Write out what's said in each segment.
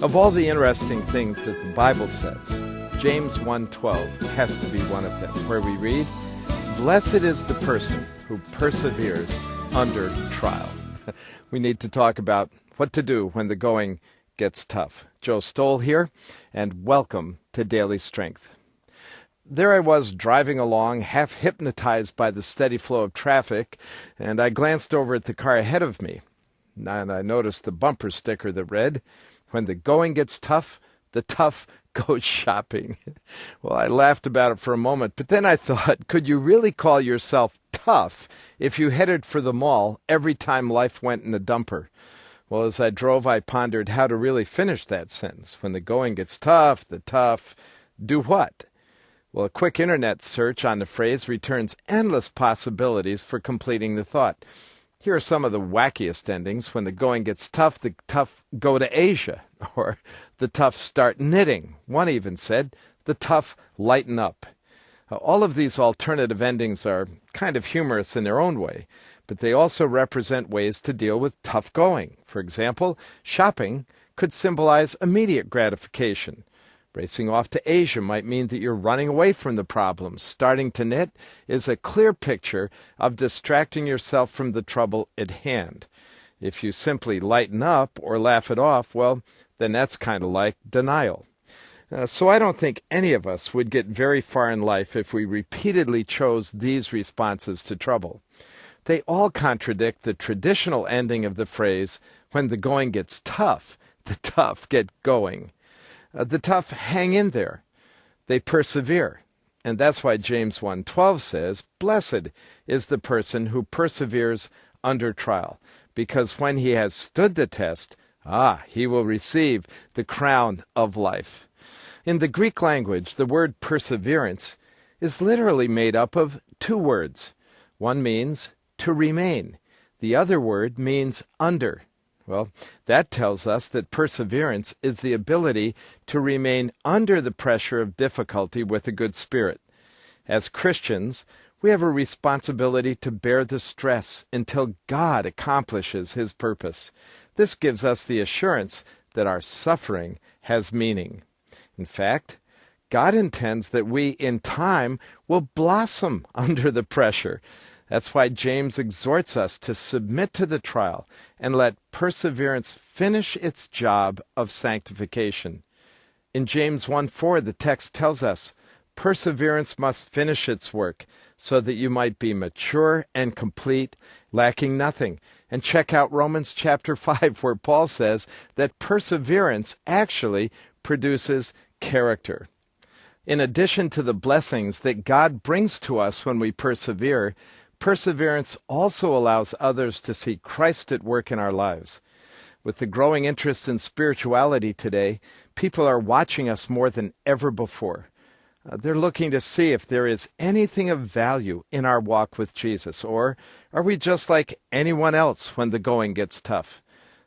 Of all the interesting things that the Bible says, James 1:12 has to be one of them, where we read, "Blessed is the person who perseveres under trial." We need to talk about what to do when the going gets tough. Joe Stowell here, and welcome to Daily Strength. There I was driving along, half hypnotized by the steady flow of traffic, and I glanced over at the car ahead of me, and I noticed the bumper sticker that read, "When the going gets tough, the tough go shopping." Well, I laughed about it for a moment, but then I thought, could you really call yourself tough if you headed for the mall every time life went in the dumper? Well, as I drove, I pondered how to really finish that sentence. When the going gets tough, the tough do what? Well, a quick internet search on the phrase returns endless possibilities for completing the thought. Here are some of the wackiest endings. When the going gets tough, the tough go to Asia. Or the tough start knitting. One even said, the tough lighten up. All of these alternative endings are kind of humorous in their own way, but they also represent ways to deal with tough going. For example, shopping could symbolize immediate gratification. Racing off to Asia might mean that you're running away from the problems. Starting to knit is a clear picture of distracting yourself from the trouble at hand. If you simply lighten up or laugh it off, well, then that's kind of like denial. So I don't think any of us would get very far in life if we repeatedly chose these responses to trouble. They all contradict the traditional ending of the phrase, when the going gets tough, the tough get going. The tough hang in there. They persevere. And that's why James 1:12 says, "Blessed is the person who perseveres under trial, because when he has stood the test, he will receive the crown of life." In the Greek language, the word perseverance is literally made up of two words. One means to remain. The other word means under. Well, that tells us that perseverance is the ability to remain under the pressure of difficulty with a good spirit. As Christians, we have a responsibility to bear the stress until God accomplishes His purpose. This gives us the assurance that our suffering has meaning. In fact, God intends that we, in time, will blossom under the pressure. That's why James exhorts us to submit to the trial and let perseverance finish its job of sanctification. In James 1:4, the text tells us, "Perseverance must finish its work, so that you might be mature and complete, lacking nothing." And check out Romans chapter 5, where Paul says that perseverance actually produces character. In addition to the blessings that God brings to us when we persevere, perseverance also allows others to see Christ at work in our lives. With the growing interest in spirituality today, people are watching us more than ever before. They're looking to see if there is anything of value in our walk with Jesus, or are we just like anyone else when the going gets tough?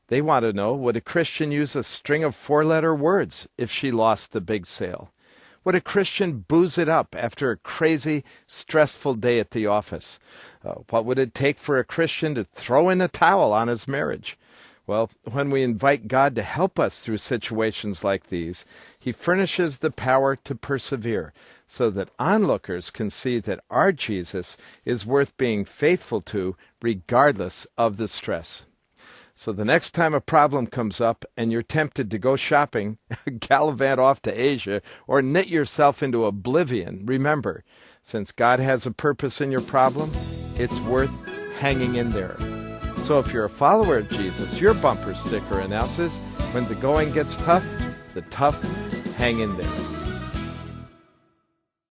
They want to know, would a Christian use a string of four-letter words if she lost the big sale? Would a Christian booze it up after a crazy, stressful day at the office? What would it take for a Christian to throw in a towel on his marriage? Well, when we invite God to help us through situations like these, He furnishes the power to persevere so that onlookers can see that our Jesus is worth being faithful to regardless of the stress. So the next time a problem comes up and you're tempted to go shopping, gallivant off to Asia, or knit yourself into oblivion, remember, since God has a purpose in your problem, it's worth hanging in there. So if you're a follower of Jesus, your bumper sticker announces, when the going gets tough, the tough hang in there.